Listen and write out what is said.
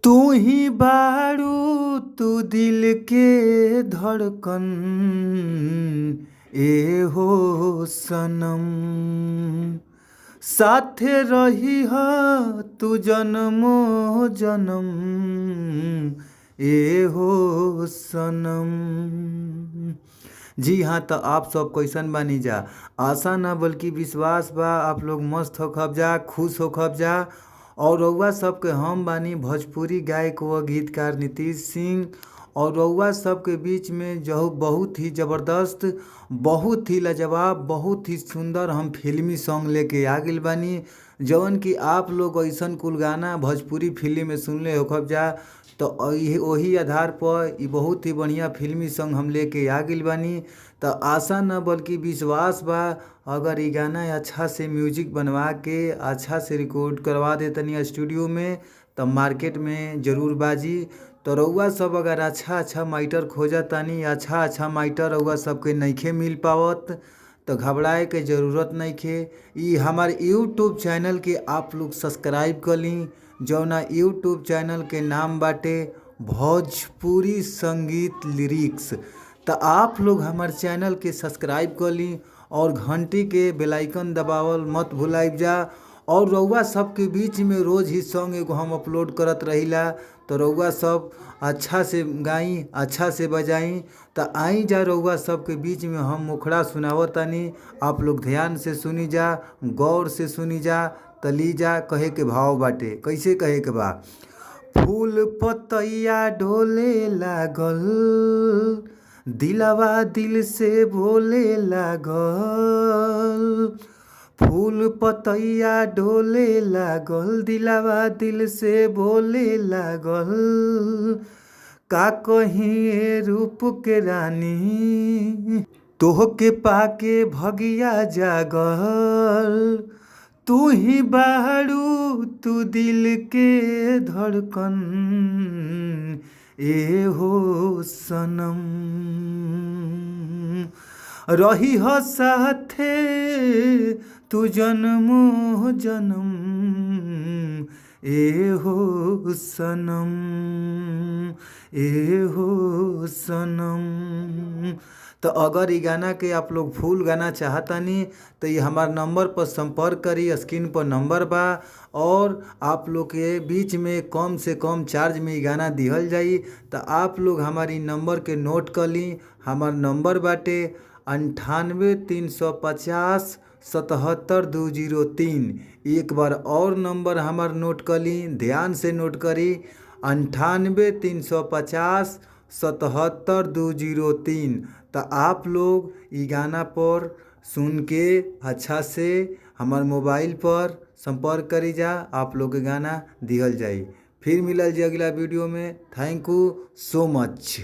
तू ही बारू तू दिल के धड़कन ए हो सनम। साथे रही हा तू जन्मो जन्म ए हो सनम। जी हाँ, तो आप सब कैसन बानी जा। आशा ना बल्कि विश्वास बा आप लोग मस्त होखब जा, खुश होखब जा। और रउआ सबके हम बानी भोजपुरी गायक व गीतकार नीतीश सिंह। और रउआ सबके बीच में जो बहुत ही ज़बरदस्त, बहुत ही लाजवाब, बहुत ही सुंदर हम फिल्मी सॉन्ग लेके आ गइल बानी। जवन कि आप लोग ऐसन कुल गाना भोजपुरी फिल्म में सुनले होखब जा। तो वही आधार पर ई बहुत ही बढ़िया फिल्मी सॉन्ग हम लेके आ गइल बानी। तो आशा न बल्कि विश्वास बा अगर ई गाना अच्छा से म्यूजिक बनवा के अच्छा से रिकॉर्ड करवा दे तनी स्टूडियो में तो मार्केट में ज़रूर बाजी। तो रउआ सब अगर अच्छा माइटर खोजा तानी, अच्छा माइटर रउआ सबके नइखे मिल पावत तो घबराए के ज़रूरत नइखे। ई हमार यूट्यूब चैनल के आप लोग सब्सक्राइब कर ली, जौना यूट्यूब चैनल के नाम बाटे भोजपुरी संगीत लिरिक्स। तो आप लोग हमार चैनल के सब्सक्राइब कर ली और घंटी के बेल आइकन दबावल मत भुलाइब जा। और रउआ सबके बीच में रोज़ ही सॉन्ग एगो हम अपलोड करत रहिला। तो रउआ सब अच्छा से गाई, अच्छा से बजाई। तो आई जा रउआ सबके बीच में हम मुखड़ा सुनावतानी, आप लोग ध्यान से सुनी जा, गौर से सुनी जा। तली जा कहे के भाव बाटे, कैसे कहे के बा। फूल पतैया ढोले लागल, दिलवा दिल से बोले लागल। फूल पतैया ढोले लागल, दिलवा दिल से बोले लागल। का कहीं रूप के रानी, तोहके पाके भगिया जागल। तू ही बारू तू दिल के धड़कन ए हो सनम। रही हो साथे तू जन्मो जन्म ए हो सनम, ए हो सनम। तो अगर ई गाना के आप लोग फुल गाना चाहतानी तो ये हमार नंबर पर संपर्क करी, स्क्रीन पर नंबर बा। और आप लोग के बीच में कम से कम चार्ज में ई गाना दिहल जाई। तो आप लोग हमारी नंबर के नोट कर ली। हमार नंबर बाटे 98 350 77 203। एक बार और नंबर हमार नोट कर ली, ध्यान से नोट करी। 98 350 77 203। तो आप लोग ई गाना पर सुन के अच्छा से हमार मोबाइल पर संपर्क करी जा, आप लोग के गाना दिहल जाई। फिर मिलल जी अगला वीडियो में। Thank you so much.